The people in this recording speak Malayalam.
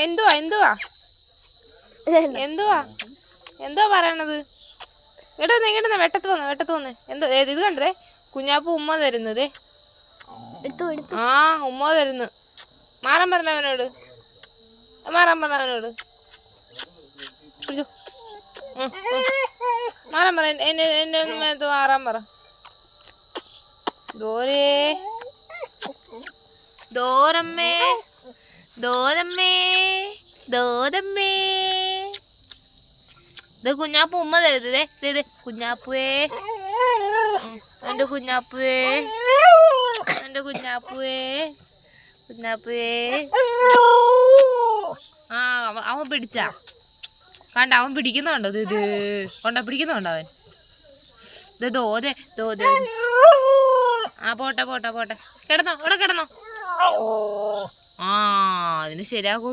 എന്തുവാ എന്തുവാ എന്തുവാ എന്തുവാ പറയണത്? ഇങ്ങോട്ട് വെട്ടത്ത് വന്ന് എന്തോ ഇത് കണ്ടേ കുഞ്ഞാപ്പൂ ഉമ്മ തരുന്നതേ. ആ ഉമ്മ തരുന്നു. മാറാൻ പറഞ്ഞവനോട് മാറാൻ പറ. എന്നെ ഒന്ന് മാറാൻ പറ. ദോരമ്മേ ഇത് കുഞ്ഞാപ്പൂ ഉമ്മ തരുന്നതേ. കുഞ്ഞാപ്പുവേ എന്റെ കുഞ്ഞാപ്പുവേ ആ അവൻ പിടിച്ചാ കണ്ട, അവൻ പിടിക്കുന്നുണ്ടോ? ഇത് പിടിക്കുന്നുണ്ടോ അവൻ? ആ പോട്ടെ കിടന്നോ. ആ അതിന് ശരിയാകൂ.